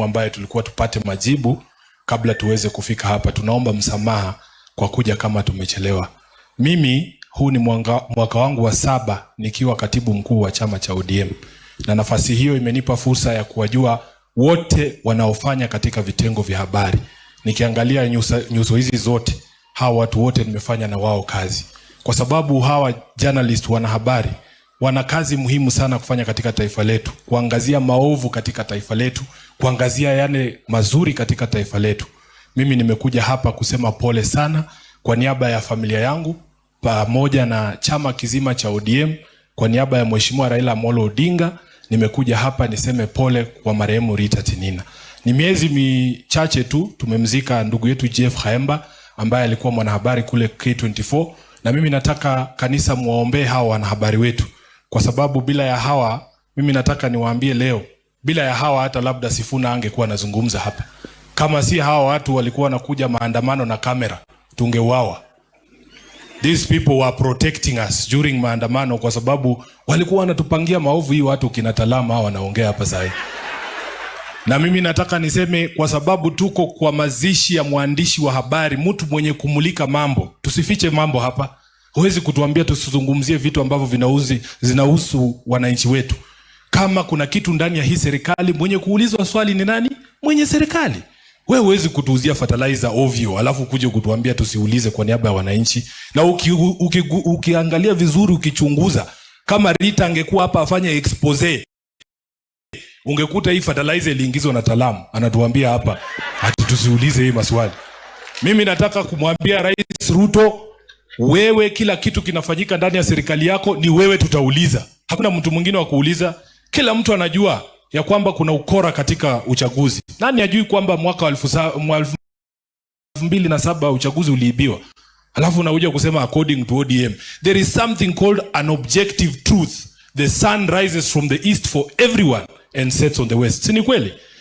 muhimu ambayo tulikuwa tupate majibu kabla tuweze kufika hapa. Tunaomba msamaha kwa kuja kama tumechelewa. Mimi huu ni mwaka wangu wa 7 nikiwa katibu mkuu wa chama cha ODM. Na nafasi hiyo imenipa fursa ya kuwajua wote wanaofanya katika vitengo vya habari. Nikiangalia nyuso hizi zote, hawa watu wote nimefanya na wao kazi. Kwa sababu hawa journalist, wanahabari, wana kazi muhimu sana kufanya katika taifa letu. Kuangazia maovu katika taifa letu, kuangazia yale mazuri katika taifa letu. Mimi nimekuja hapa kusema pole sana kwa niaba ya familia yangu, pamoja na chama kizima cha ODM, kwa niaba ya Mheshimiwa Raila Amolo Odinga, nimekuja hapa niseme pole kwa marehemu Rita Tinina. Ni miezi michache tu tumemzika ndugu yetu Jeff Khaemba ambaye alikuwa mwanahabari kule K24, na mimi nataka kanisa muombe hawa wanahabari wetu, kwa sababu bila ya hawa, mimi nataka niwaambie leo, bila ya hawa hata labda Sifuna angekuwa anazungumza hapa. Kama si hawa watu walikuwa wanakuja maandamano na kamera, tungeuawa. These people were protecting us during maandamano, kwa sababu walikuwa wanatupangia maovu. Hii watu kina Talama wanaongea hapa sasa. Na mimi nataka niseme, kwa sababu tuko kwa mazishi ya mwandishi wa habari, mtu mwenye kumulika mambo, tusifiche mambo hapa. Huwezi kutuambia tusizungumzie vitu ambavyo zinahusu wananchi wetu. Kama kuna kitu ndani ya hii serikali, mwenye kuulizwa swali ni nani? Mwenye serikali. Wewe huwezi kutuuzia fertilizer ovyo alafu kuje kutuambia tusiulize kwa niaba ya wananchi. Na ukiangalia vizuri, ukichunguza, kama Rita angekuwa hapa afanye expose, ungekuta hii fertilizer iliingizwa na Talamu. Anatuambia hapa ati tusiulize hii maswali. Mimi nataka kumwambia Rais Ruto, wewe kila kitu kinafanyika ndani ya serikali yako ni wewe tutauliza. Hakuna mtu mwingine wa kuuliza. Kila mtu anajua ya kwamba kuna ukora katika uchaguzi. Nani ajui kwamba mwaka wa 2007 uchaguzi uliibiwa? Alafu unakuja kusema according to ODM. There is something called an objective truth. The sun rises from the east for everyone and sets on the west. Si ni kweli?